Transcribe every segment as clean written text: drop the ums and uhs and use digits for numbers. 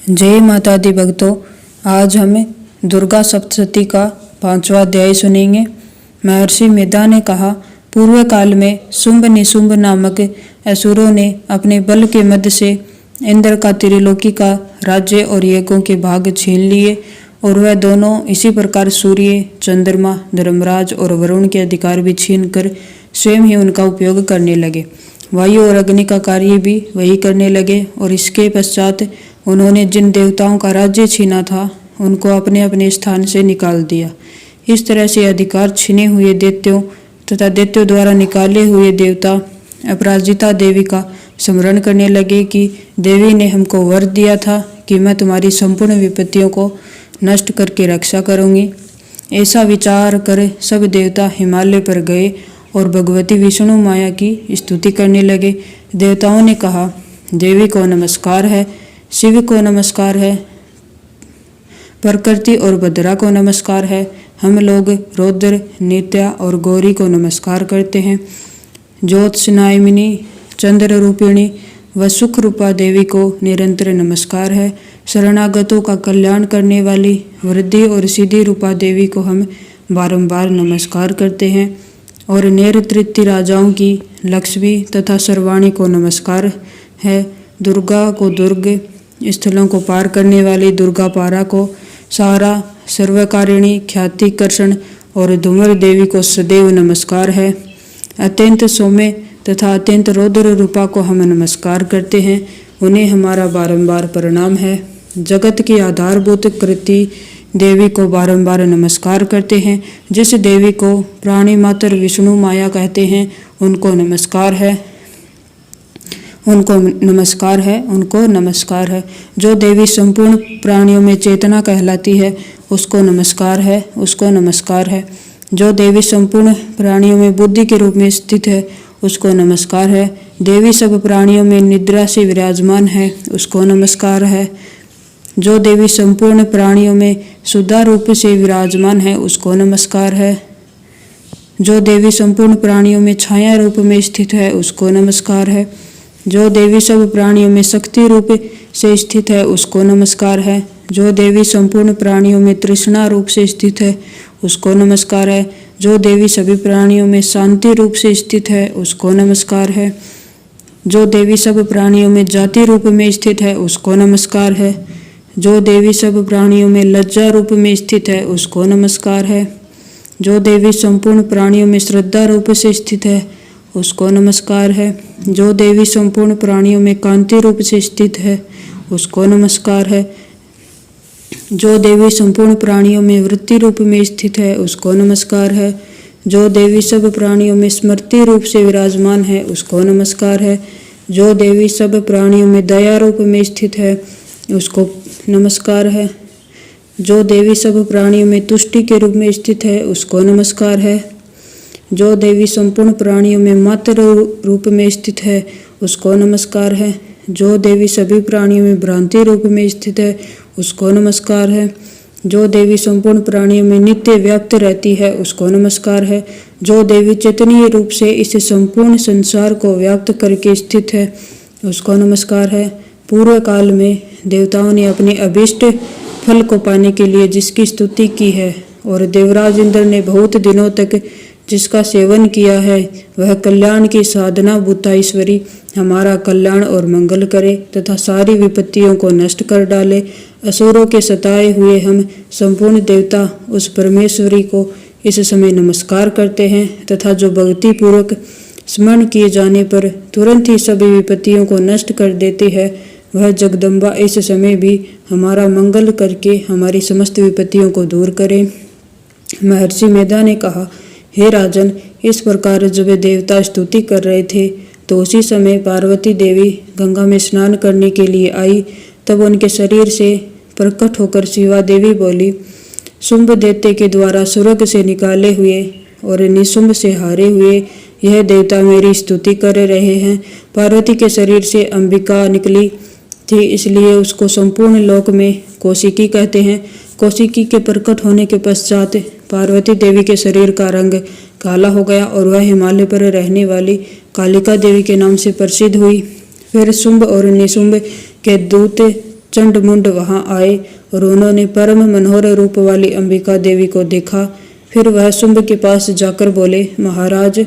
जय माता दी भक्तों, आज हम दुर्गा सप्तशती का 5वां अध्याय सुनेंगे। महर्षि मेधा ने कहा, पूर्व काल में शुंभ निशुंभ नामक असुरों ने अपने बल के मध्य से इंद्र का त्रिलोकी का राज्य और यज्ञों के भाग छीन लिए और वह दोनों इसी प्रकार सूर्य, चंद्रमा, धर्मराज और वरुण के अधिकार भी छीन कर स्वयं ही उनका उपयोग करने लगे। वायु और अग्नि का कार्य भी वही करने लगे और इसके पश्चात उन्होंने जिन देवताओं का राज्य छीना था उनको अपने अपने स्थान से निकाल दिया। इस तरह से अधिकार छीने हुए दैत्यों तथा दैत्यों द्वारा निकाले हुए देवता अपराजिता देवी का स्मरण करने लगे कि देवी ने हमको वर दिया था कि मैं तुम्हारी संपूर्ण विपत्तियों को नष्ट करके रक्षा करूंगी। ऐसा विचार कर सब देवता हिमालय पर गए और भगवती विष्णु माया की स्तुति करने लगे। देवताओं ने कहा, देवी को नमस्कार है, शिव को नमस्कार है, प्रकृति और भद्रा को नमस्कार है। हम लोग रौद्र, नित्या और गौरी को नमस्कार करते हैं। ज्योत्स्नायमिनी, चंद्र रूपिणी व सुख रूपा देवी को निरंतर नमस्कार है। शरणागतों का कल्याण करने वाली वृद्धि और सिद्धि रूपा देवी को हम बारंबार नमस्कार करते हैं। और नेत्रृति राजाओं की लक्ष्मी तथा सर्वाणी को नमस्कार है। दुर्गा को दुर्ग, स्थलों को पार करने वाली दुर्गा पारा को सारा, सर्वकारिणी, ख्यातिकर्षण और धूमर देवी को सदैव नमस्कार है। अत्यंत सौम्य तथा अत्यंत रौद्र रूपा को हम नमस्कार करते हैं, उन्हें हमारा बारंबार प्रणाम है। जगत की आधारभूत कृति देवी को बारंबार नमस्कार करते हैं। जिस देवी को प्राणी मात्र विष्णु माया कहते हैं उनको नमस्कार है, उनको नमस्कार है, उनको नमस्कार है। जो देवी संपूर्ण प्राणियों में चेतना कहलाती है उसको नमस्कार है, उसको नमस्कार है। जो देवी संपूर्ण प्राणियों में बुद्धि के रूप में स्थित है उसको नमस्कार है। देवी सब प्राणियों में निद्रा से विराजमान है, उसको नमस्कार है। जो देवी संपूर्ण प्राणियों में शुद्धा रूप से विराजमान है उसको नमस्कार है। जो देवी संपूर्ण प्राणियों में छाया रूप में स्थित है उसको नमस्कार है। जो देवी सब प्राणियों में शक्ति रूप से स्थित है उसको नमस्कार है। जो देवी संपूर्ण प्राणियों में तृष्णा रूप से स्थित है उसको नमस्कार है। जो देवी सभी प्राणियों में शांति रूप से स्थित है उसको नमस्कार है। जो देवी सब प्राणियों में जाति रूप में स्थित है उसको नमस्कार है। जो देवी सब प्राणियों में लज्जा रूप में स्थित है उसको नमस्कार है। जो देवी संपूर्ण प्राणियों में श्रद्धा रूप से स्थित है उसको नमस्कार है। जो देवी संपूर्ण प्राणियों में कांति रूप से स्थित है उसको नमस्कार है। जो देवी संपूर्ण प्राणियों में वृत्ति रूप में स्थित है उसको नमस्कार है। जो देवी सब प्राणियों में स्मृति रूप से विराजमान है उसको नमस्कार है। जो देवी सब प्राणियों में दया रूप में स्थित है उसको नमस्कार है। जो देवी सब प्राणियों में तुष्टि के रूप में स्थित है उसको नमस्कार है। जो देवी संपूर्ण प्राणियों में मात्र रूप में स्थित है उसको नमस्कार है। जो देवी सभी प्राणियों में भ्रांति रूप में स्थित है उसको नमस्कार है। जो देवी संपूर्ण प्राणियों में नित्य व्याप्त रहती है उसको नमस्कार है। जो देवी चैतन्य रूप से इस संपूर्ण संसार को व्याप्त करके स्थित है उसको नमस्कार है। पूर्व काल में देवताओं ने अपने अभीष्ट फल को पाने के लिए जिसकी स्तुति की है और देवराज इंद्र ने बहुत दिनों तक जिसका सेवन किया है, वह कल्याण की साधना भूता ईश्वरी हमारा कल्याण और मंगल करे तथा सारी विपत्तियों को नष्ट कर डाले। असुरों के सताए हुए हम संपूर्ण देवता उस परमेश्वरी को इस समय नमस्कार करते हैं तथा जो भक्ति पूर्वक स्मरण किए जाने पर तुरंत ही सभी विपत्तियों को नष्ट कर देती है, वह जगदम्बा इस समय भी हमारा मंगल करके हमारी समस्त विपत्तियों को दूर करे। महर्षि मेधा ने कहा, हे राजन, इस प्रकार जब देवता स्तुति कर रहे थे तो उसी समय पार्वती देवी गंगा में स्नान करने के लिए आई। तब उनके शरीर से प्रकट होकर शिवा देवी बोली, शुंभ दैत्य के द्वारा स्वर्ग से निकाले हुए और निशुंभ से हारे हुए यह देवता मेरी स्तुति कर रहे हैं। पार्वती के शरीर से अंबिका निकली थी, इसलिए उसको संपूर्ण लोक में कौशिकी कहते हैं। कौशिकी के प्रकट होने के पश्चात पार्वती देवी के शरीर का रंग काला हो गया और वह हिमालय पर रहने वाली कालिका देवी के नाम से प्रसिद्ध हुई। फिर शुंभ और निशुंभ के दूत चंड मुंड वहां आए और उन्होंने परम मनोहर रूप वाली अंबिका देवी को देखा। फिर वह शुंभ के पास जाकर बोले, महाराज,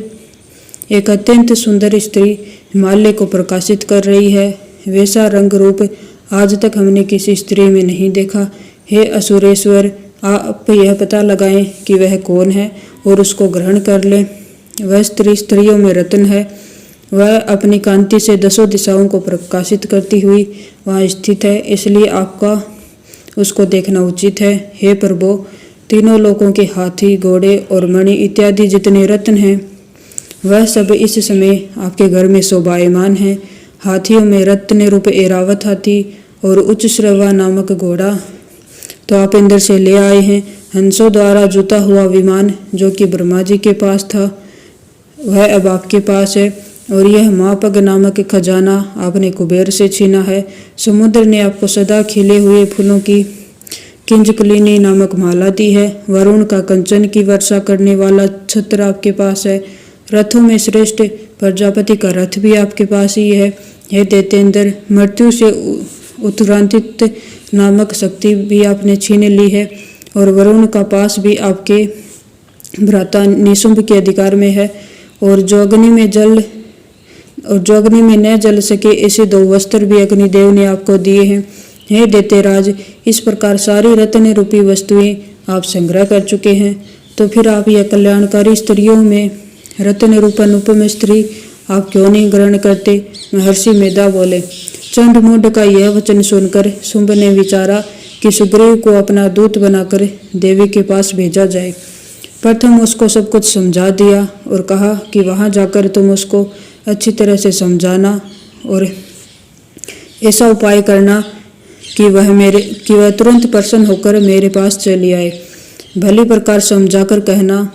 एक अत्यंत सुंदर स्त्री हिमालय को प्रकाशित कर रही है। वैसा रंग रूप आज तक हमने किसी स्त्री में नहीं देखा। हे असुरेश्वर, आप यह पता लगाएं कि वह कौन है और उसको ग्रहण कर लें। वह स्त्री स्त्रियों में रत्न है। वह अपनी कांति से 10 दिशाओं को प्रकाशित करती हुई वहाँ स्थित है, इसलिए आपका उसको देखना उचित है। हे प्रभु, तीनों लोकों के हाथी, घोड़े और मणि इत्यादि जितने रत्न हैं, वह सब इस समय आपके घर में शोभायमान हैं। हाथियों में रत्न रूप ऐरावत हाथी और उच्च श्रवा नामक घोड़ा तो आप इंद्र से ले आए हैं। हंसों द्वारा जुता हुआ विमान जो कि ब्रह्मा जी के पास था, वह अब आपके पास है। और यह महापग नामक खजाना आपने कुबेर से छीना है। समुद्र ने आपको सदा खिले हुए फूलों की किंजकलिनी नामक माला दी है। वरुण का कंचन की वर्षा करने वाला छत्र आपके पास है। रथों में श्रेष्ठ प्रजापति का रथ भी आपके पास ही है। हे दैत्येंद्र, मृत्यु से उत्क्रांतित नामक शक्ति भी आपने छीन ली है और वरुण का पास भी आपके भ्राता निशुंभ के अधिकार में है। और जो अग्नि में न जल सके ऐसे 2 वस्त्र भी अग्निदेव ने आपको दिए हैं। हे दैत्यराज, इस प्रकार सारी रत्न रूपी वस्तुएं आप संग्रह कर चुके हैं, तो फिर आप यह कल्याणकारी स्त्रियों में रत्न रूप अनुपम स्त्री आप क्यों नहीं ग्रहण करते? महर्षि मेधा बोले। चंडमुंड का यह वचन सुनकर शुंभ ने विचारा कि सुग्रीव को अपना दूत बनाकर देवी के पास भेजा जाए। प्रथम उसको सब कुछ समझा दिया और कहा कि वहां जाकर तुम उसको अच्छी तरह से समझाना और ऐसा उपाय करना कि वह तुरंत प्रसन्न होकर मेरे पास चली आए। भली प्रकार समझाकर कहना।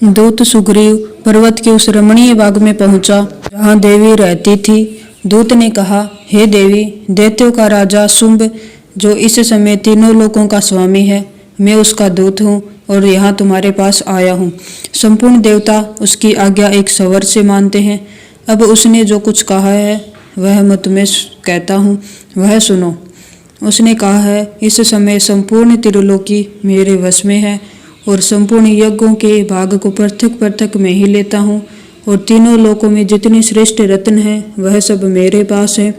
दूत सुग्रीव पर्वत के उस रमणीय बाग में पहुंचा जहाँ देवी रहती थी। दूत ने कहा, हे देवी, दैत्यों का राजा शुंभ जो इस समय तीनों लोकों का स्वामी है, मैं उसका दूत हूँ और यहाँ तुम्हारे पास आया हूँ। संपूर्ण देवता उसकी आज्ञा एक स्वर से मानते हैं। अब उसने जो कुछ कहा है वह मैं तुम्हें कहता हूँ, वह सुनो। उसने कहा है, इस समय संपूर्ण त्रिलोकी मेरे वश में है और संपूर्ण यज्ञों के भाग को पृथक पृथक मैं ही लेता हूँ और तीनों लोकों में जितने श्रेष्ठ रत्न हैं वह सब मेरे पास है।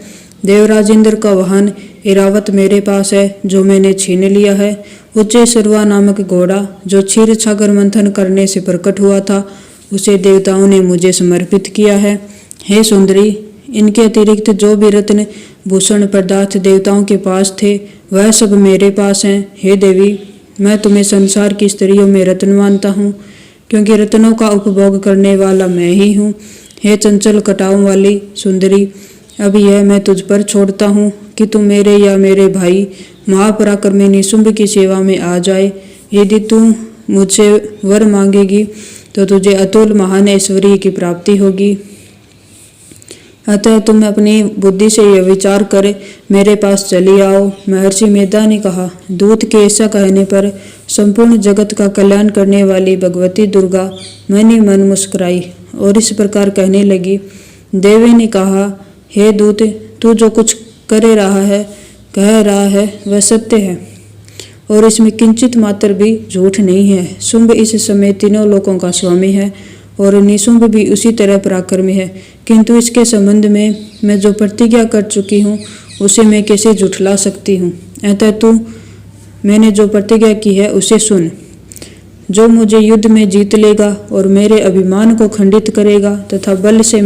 देवराज इंद्र का वाहन ऐरावत मेरे पास है जो मैंने छीन लिया है। उच्चै सर्वा नामक घोड़ा जो क्षीर सागर मंथन करने से प्रकट हुआ था, उसे देवताओं ने मुझे समर्पित किया है। हे सुंदरी, इनके अतिरिक्त जो भी रत्न भूषण पदार्थ देवताओं के पास थे वह सब मेरे पास हैं। हे देवी, मैं तुम्हें संसार की स्त्रियों में रत्न मानता हूँ, क्योंकि रत्नों का उपभोग करने वाला मैं ही हूँ। हे चंचल कटाओं वाली सुंदरी, अब यह मैं तुझ पर छोड़ता हूँ कि तू मेरे या मेरे भाई महापराक्रमी निशुंभ की सेवा में आ जाए। यदि तू मुझसे वर मांगेगी तो तुझे अतुल महान ऐश्वर्य की प्राप्ति होगी। अतः तुम अपनी बुद्धि से यह विचार कर मेरे पास चली आओ। महर्षि मेधा ने कहा। दूत के ऐसा कहने पर संपूर्ण जगत का कल्याण करने वाली भगवती दुर्गा मन ही मन मुस्कुराई और इस प्रकार कहने लगी। देवी ने कहा, हे दूत, तू जो कुछ कह रहा है वह सत्य है और इसमें किंचित मात्र भी झूठ नहीं है। शुंभ इस समय तीनों लोकों का स्वामी है और निशुंभ भी उसी तरह पराक्रमी है, किंतु इसके संबंध में मैं जो प्रतिज्ञा कर चुकी हूँ उसे मैं कैसे झुठला सकती हूँ। अतः तू मैंने जो प्रतिज्ञा की है उसे सुन। जो मुझे युद्ध में जीत लेगा और मेरे अभिमान को खंडित करेगा तथा बल में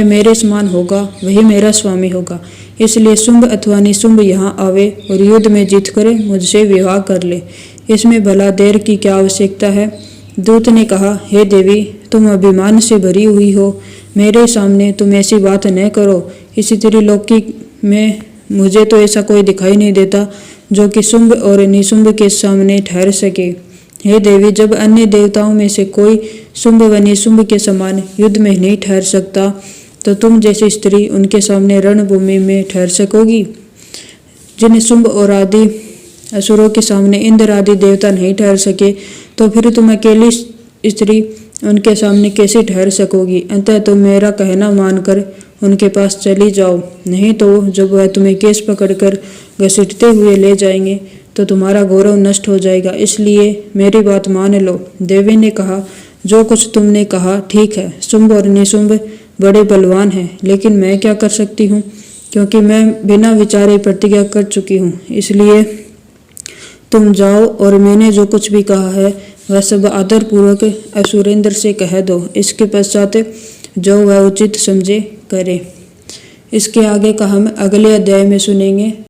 मेरे समान होगा, वही मेरा स्वामी होगा। इसलिए शुंभ अथवा निशुंभ यहाँ आवे और युद्ध में जीत कर मुझसे विवाह कर ले। इसमें भला देर की क्या आवश्यकता है? दूत ने कहा, हे देवी, तुम अभिमान से भरी हुई हो, मेरे सामने तुम ऐसी बात न करो। इस त्रिलोकी में मुझे तो ऐसा कोई दिखाई नहीं देता जो कि शुंभ और निशुंभ के सामने ठहर सके। हे देवी, जब अन्य देवताओं में से कोई शुंभ व निशुंभ के समान युद्ध में नहीं ठहर सकता, तो तुम जैसी स्त्री उनके सामने रणभूमि में ठहर सकोगी। जिन शुंभ और आदि असुरों के सामने इंद्र आदि देवता नहीं ठहर सके, तो फिर तुम अकेली स्त्री उनके सामने कैसे ठहर सकोगी? अतः तुम मेरा कहना मानकर उनके पास चली जाओ, नहीं तो जब वह तुम्हें केस पकड़कर घसीटते हुए ले जाएंगे तो तुम्हारा गौरव नष्ट हो जाएगा। इसलिए मेरी बात मान लो। देवी ने कहा, जो कुछ तुमने कहा ठीक है। शुंभ और निशुंभ बड़े बलवान हैं, लेकिन मैं क्या कर सकती हूँ, क्योंकि मैं बिना विचारे प्रतिज्ञा कर चुकी हूँ। इसलिए तुम जाओ और मैंने जो कुछ भी कहा है वह सब आदरपूर्वक असुरेंद्र से कह दो। इसके पश्चात जो वह उचित समझे करे। इसके आगे का हम अगले अध्याय में सुनेंगे।